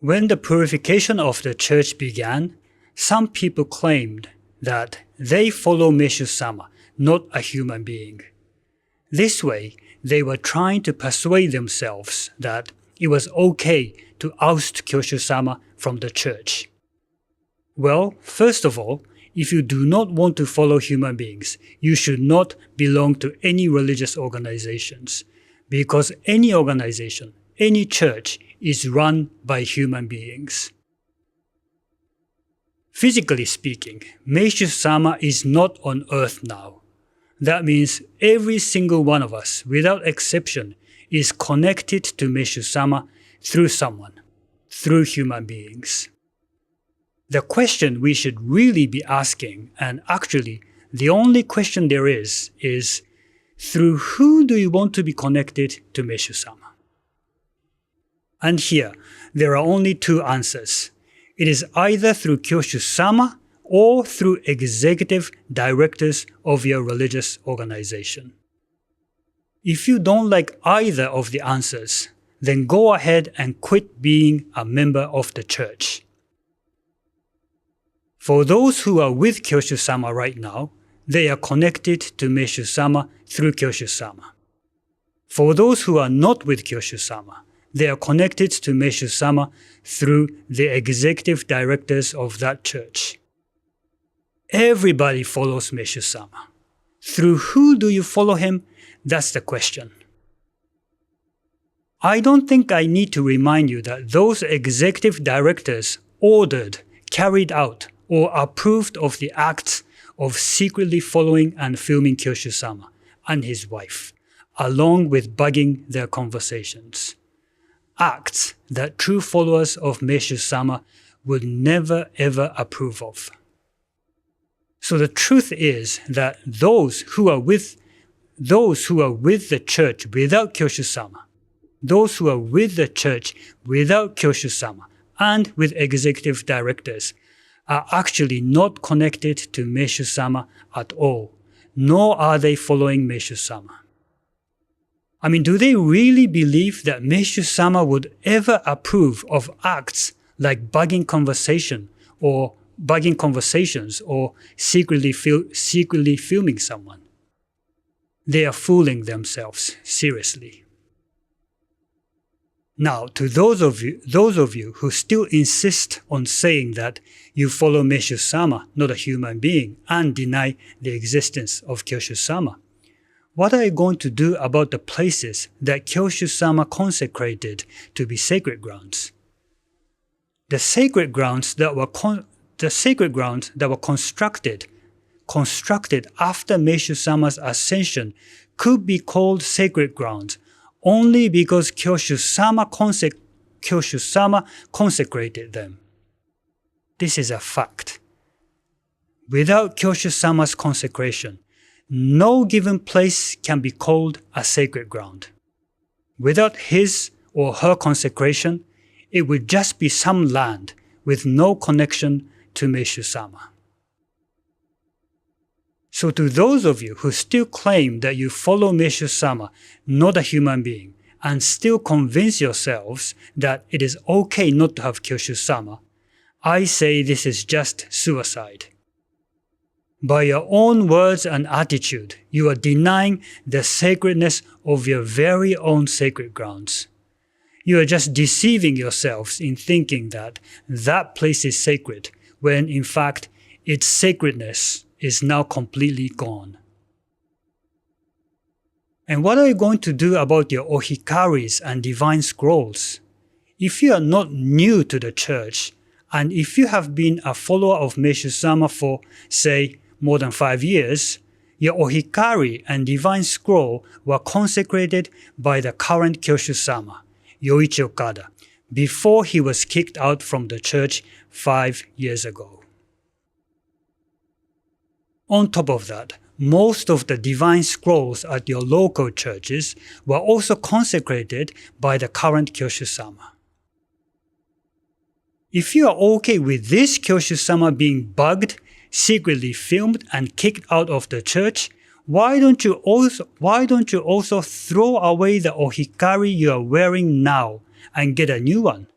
When the purification of the church began, some people claimed that they follow Meishu-sama, not a human being. This way, they were trying to persuade themselves that it was okay to oust Kyoshu-sama from the church. Well, first of all, if you do not want to follow human beings, you should not belong to any religious organizations, because any organization, any church is run by human beings. Physically speaking, Meishu-sama is not on earth now. That means every single one of us, without exception, is connected to Meishu-sama through someone, through human beings. The question we should really be asking, and actually the only question there is through who do you want to be connected to Meishu-sama? And here, there are only two answers. It is either through Kyoshu-sama or through executive directors of your religious organization. If you don't like either of the answers, then go ahead and quit being a member of the church. For those who are with Kyoshu-sama right now, they are connected to Meishu-sama through Kyoshu-sama. For those who are not with Kyoshu-sama, they are connected to Meishu-sama through the executive directors of that church. Everybody follows Meishu-sama. Through who do you follow him? That's the question. I don't think I need to remind you that those executive directors ordered, carried out, or approved of the acts of secretly following and filming Kyoshu-sama and his wife, along with bugging their conversations. Acts that true followers of Meishu-sama would never ever approve of. So the truth is that those who are with the church without Kyoshu-sama, those who are with the church without Kyoshu-sama and with executive directors are actually not connected to Meishu-sama at all, nor are they following Meishu-sama. I mean, do they really believe that Meishu-sama would ever approve of acts like bugging conversations or secretly filming someone? They are fooling themselves, seriously. Now, to those of you who still insist on saying that you follow Meishu-sama, not a human being, and deny the existence of Kyoshu-sama, what are you going to do about the places that Kyoshu-sama consecrated to be sacred grounds? The sacred grounds that were constructed after Meishu-sama's ascension could be called sacred grounds only because Kyoshu-sama consecrated them. This is a fact. Without Kyoshu-sama's consecration, no given place can be called a sacred ground. Without his or her consecration, it would just be some land with no connection to Meishu-sama. So to those of you who still claim that you follow Meishu-sama, not a human being, and still convince yourselves that it is okay not to have Kyoshu-sama, I say this is just suicide. By your own words and attitude, you are denying the sacredness of your very own sacred grounds. You are just deceiving yourselves in thinking that that place is sacred, when in fact its sacredness is now completely gone. And what are you going to do about your ohikaris and divine scrolls? If you are not new to the church, and if you have been a follower of Meishu-sama for, say, more than 5 years, your ohikari and divine scroll were consecrated by the current Kyoshu-sama, Yoichi Okada, before he was kicked out from the church 5 years ago. On top of that, most of the divine scrolls at your local churches were also consecrated by the current Kyoshu-sama. If you are okay with this Kyoshu-sama being bugged, secretly filmed and kicked out of the church, why don't you also throw away the ohikari you are wearing now and get a new one?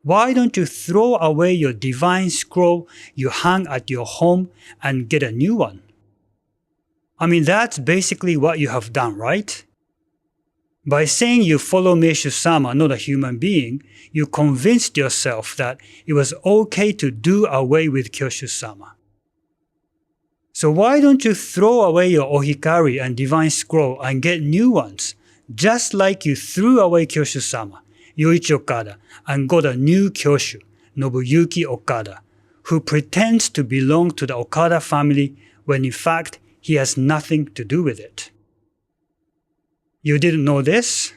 Why don't you throw away your divine scroll you hang at your home and get a new one? I mean, that's basically what you have done, right? By saying you follow Meishu-sama, not a human being, you convinced yourself that it was okay to do away with Kyoshu-sama. So why don't you throw away your ohikari and divine scroll and get new ones, just like you threw away Kyoshu-sama, Yoichi Okada, and got a new Kyoshu, Nobuyuki Okada, who pretends to belong to the Okada family when in fact he has nothing to do with it. You didn't know this?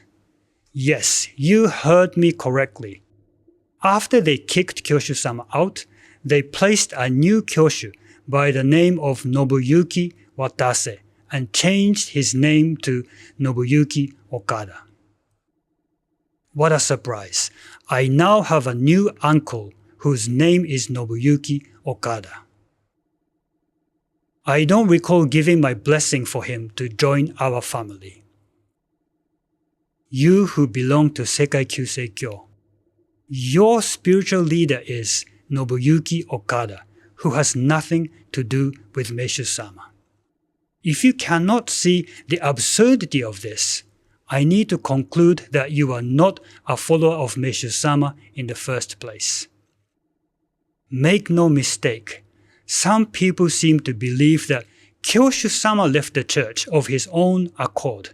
Yes, you heard me correctly. After they kicked Kyoshu-sama out, they placed a new Kyoshu by the name of Nobuyuki Watase and changed his name to Nobuyuki Okada. What a surprise. I now have a new uncle whose name is Nobuyuki Okada. I don't recall giving my blessing for him to join our family. You who belong to Sekai Kyusei Kyo, your spiritual leader is Nobuyuki Okada, who has nothing to do with Meishu-sama. If you cannot see the absurdity of this, I need to conclude that you are not a follower of Meishu-sama in the first place. Make no mistake, some people seem to believe that Kyoshu-sama left the church of his own accord.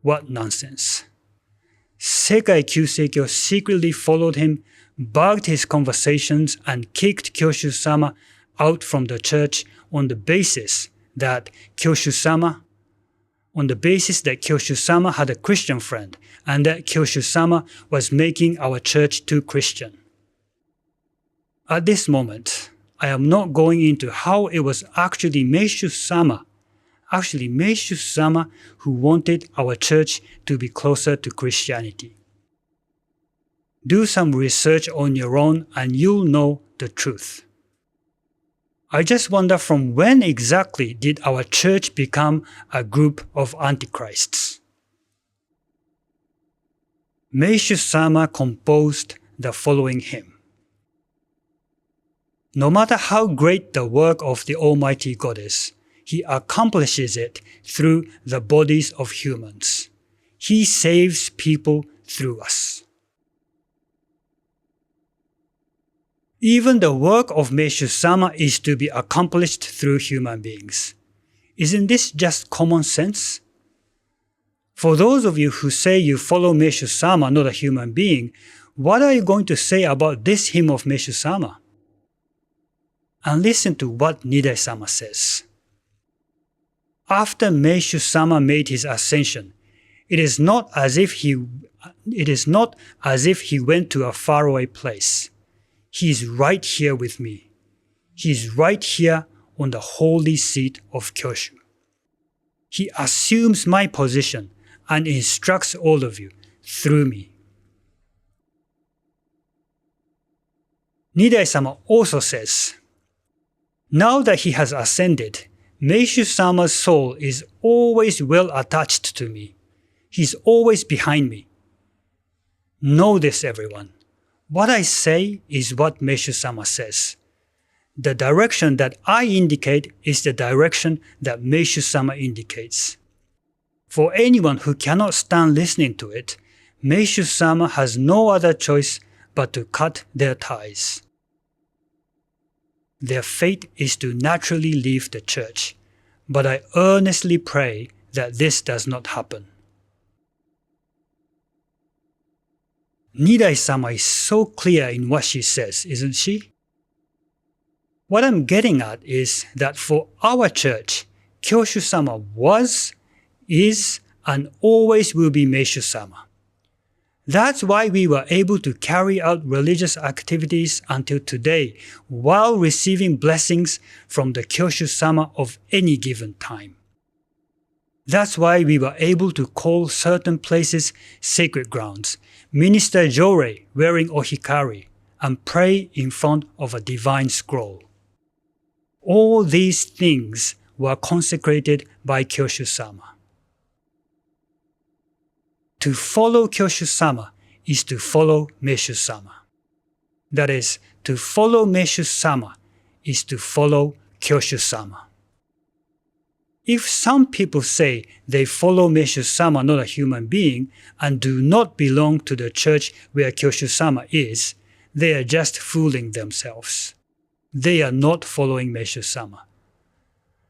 What nonsense. Sekai Kyusei Kyo secretly followed him, bugged his conversations, and kicked Kyoshu-sama out from the church on the basis that Kyoshu-sama had a Christian friend and that Kyoshu-sama was making our church too Christian. At this moment, I am not going into how it was actually Meishu-sama who wanted our church to be closer to Christianity. Do some research on your own and you'll know the truth. I just wonder, from when exactly did our church become a group of antichrists? Meishu-sama composed the following hymn. No matter how great the work of the Almighty God is, He accomplishes it through the bodies of humans. He saves people through us. Even the work of Meishu-sama is to be accomplished through human beings. Isn't this just common sense? For those of you who say you follow Meishu-sama, not a human being, what are you going to say about this hymn of Meishu-sama? And listen to what Nidai-sama says. After Meishu-sama made his ascension, it is not as if he went to a faraway place. He is right here with me. He is right here on the holy seat of Kyoshu. He assumes my position and instructs all of you through me. Nidai-sama also says, now that he has ascended, Meishu-sama's soul is always well attached to me. He's always behind me. Know this, everyone. What I say is what Meishu-sama says. The direction that I indicate is the direction that Meishu-sama indicates. For anyone who cannot stand listening to it, Meishu-sama has no other choice but to cut their ties. Their fate is to naturally leave the church, but I earnestly pray that this does not happen. Nidai-sama is so clear in what she says, isn't she? What I'm getting at is that for our church, Kyoshu-sama was, is, and always will be Meishu-sama. That's why we were able to carry out religious activities until today while receiving blessings from the Kyoshu-sama of any given time. That's why we were able to call certain places sacred grounds, minister jorei wearing ohikari, and pray in front of a divine scroll. All these things were consecrated by Kyoshu-sama. To follow Kyoshu-sama is to follow Meishu-sama. That is, to follow Meishu-sama is to follow Kyoshu-Sama. If some people say they follow Meishu-sama, not a human being, and do not belong to the church where Kyoshu-sama is, they are just fooling themselves. They are not following Meishu-sama.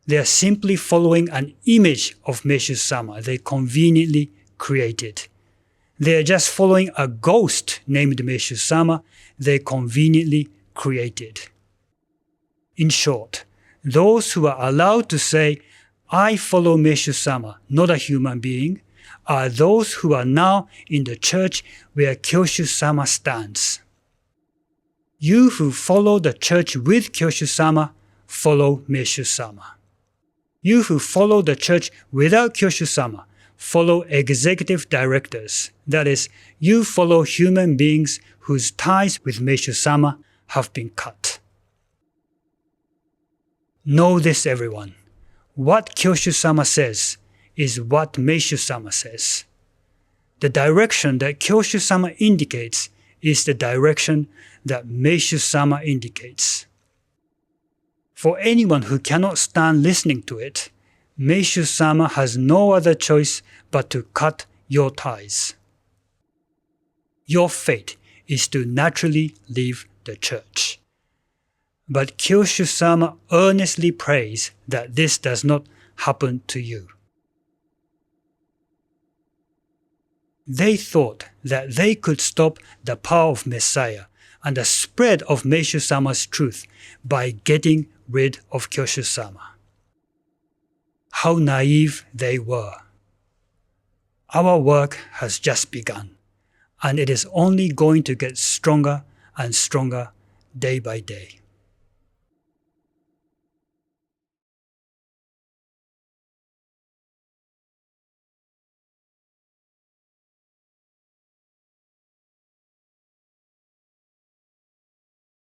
They are simply following an image of Meishu-sama they conveniently created. They are just following a ghost named Meishu-sama they conveniently created. In short, those who are allowed to say, I follow Meishu-sama, not a human being, are those who are now in the church where Kyoshu-sama stands. You who follow the church with Kyoshu-sama follow Meishu-sama. You who follow the church without Kyoshu-sama follow executive directors. That is, you follow human beings whose ties with Meishu-sama have been cut. Know this, everyone. What Kyoshu-sama says is what Meishu-sama says. The direction that Kyoshu-sama indicates is the direction that Meishu-sama indicates. For anyone who cannot stand listening to it, Meishu-sama has no other choice but to cut your ties. Your fate is to naturally leave the church. But Kyoshu-sama earnestly prays that this does not happen to you. They thought that they could stop the power of Messiah and the spread of Meishu-sama's truth by getting rid of Kyoshu-sama. How naive they were. Our work has just begun, and it is only going to get stronger and stronger day by day.